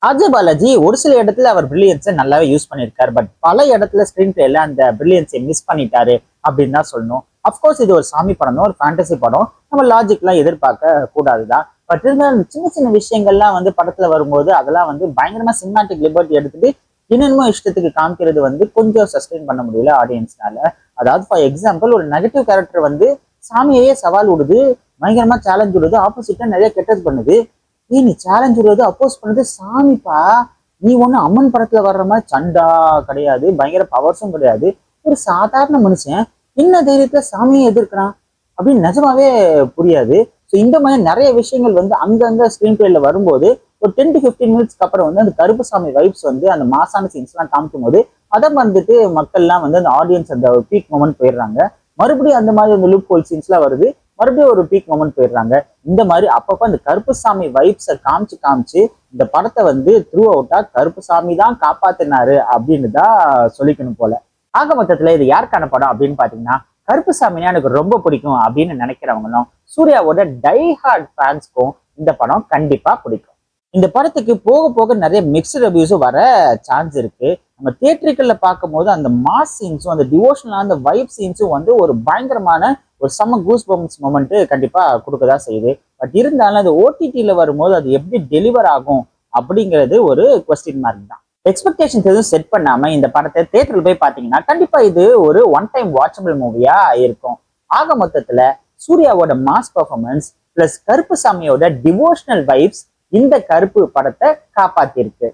அஜய் பாலாஜி ஒரு சில இடத்துல அவர் பிரில்லியன்ஸை நல்லாவே யூஸ் பண்ணியிருக்காரு. பட் பல இடத்துல ஸ்கிரீன் பிளேல அந்த பிரில்லியன்ஸை மிஸ் பண்ணிட்டாரு அப்படின்னு தான் சொல்லணும். அப்கோர்ஸ் இது ஒரு சாமி படம் தான், ஒரு ஃபேண்டசி படம். நம்ம லாஜிக்லாம் எதிர்பார்க்க கூடாதுதான். பட் இருந்தாலும் சின்ன சின்ன விஷயங்கள்லாம் வந்து படத்துல வரும்போது அதெல்லாம் வந்து பயங்கரமா சினிமாட்டிக் லிபர்ட்டி எடுத்துட்டு என்னென்னமோ இஷ்டத்துக்கு காமிக்கிறது வந்து கொஞ்சம் சஸ்டெயின் பண்ண முடியல ஆடியன்ஸ்னால. அதாவது ஃபார் எக்ஸாம்பிள், ஒரு நெகட்டிவ் கேரக்டர் வந்து சாமியையே சவால் விடுது, பயங்கரமா சேலஞ்ச் விடுது, ஆப்போசிட்டா நிறைய கெட்டது பண்ணுது. நீ சேலஞ்ச் விடுறது, அப்போஸ் பண்ணது சாமிப்பா. நீ ஒண்ணு அம்மன் படத்துல வர்ற மாதிரி சண்டா கிடையாது, பயங்கர பவர்ஸும் கிடையாது. ஒரு சாதாரண மனுஷன் என்ன தைரியத்துல சாமியை எதிர்க்கிறான் அப்படின்னு நிஜமாவே புரியாது. ஸோ இந்த மாதிரி நிறைய விஷயங்கள் வந்து அங்கங்க ஸ்கிரீன் பிளேல வரும்போது ஒரு 10 to 15 மினிட்ஸ்க்கு அப்புறம் வந்து அந்த கருப்பு சாமி வைப்ஸ் வந்து அந்த மாசான சீன்ஸ் எல்லாம் காமிக்கும் போது அதை வந்துட்டு மக்கள்லாம் வந்து அந்த ஆடியன்ஸ் அந்த பீக் மொமெண்ட் போயிடுறாங்க. மறுபடியும் அந்த மாதிரி அந்த லூப் ஹோல் சீன்ஸ் எல்லாம் வருது, மறுபடியும் ஒரு பீக் மொமெண்ட் போயிடுறாங்க. இந்த மாதிரி அப்பப்ப அந்த கருப்புசாமி வைப்ஸை காமிச்சு காமிச்சு இந்த படத்தை வந்து த்ரூ அவுட்டா கருப்புசாமி தான் காப்பாத்தினாரு அப்படின்னு தான் சொல்லிக்கணும் போல. ஆக மொத்தத்துல இது யாருக்கான படம் அப்படின்னு பாத்தீங்கன்னா, கருப்புசாமினா எனக்கு ரொம்ப பிடிக்கும் அப்படின்னு நினைக்கிறவங்களும் சூர்யாவோட டை ஹார்ட் ஃபேன்ஸ்க்கும் இந்த படம் கண்டிப்பா பிடிக்கும். இந்த படத்துக்கு போக போக நிறைய மிக்ஸ்டு ரிவ்யூஸும் வர சான்ஸ் இருக்கு. நம்ம தியேட்டருக்கல்ல பார்க்கும்போது அந்த மாஸ் சீன்ஸும் அந்த டிவோஷனலான அந்த வைப் சீன்ஸும் வந்து ஒரு பயங்கரமான ஒரு செம்ம கூஸ் பம்ப்ஸ் மொமெண்ட் கண்டிப்பா கொடுக்கதான் செய்யுது. பட் இருந்தாலும் அது ஓடிடியில வரும்போது அது எப்படி டெலிவர் ஆகும் அப்படிங்கிறது ஒரு கொஸ்டின் மார்க் தான். எக்ஸ்பெக்டேஷன்ஸ் எதுவும் செட் பண்ணாம இந்த படத்தை தியேட்டர்ல போய் பார்த்தீங்கன்னா கண்டிப்பா இது ஒரு ஒன் டைம் வாட்சபிள் மூவியா இருக்கும். ஆக மொத்தத்துல சூர்யாவோட மாஸ் பர்ஃபார்மன்ஸ் பிளஸ் கருப்புசாமியோட டிவோஷனல் வைப்ஸ் இந்த கருப்பு படத்தை காப்பாத்திருக்கு.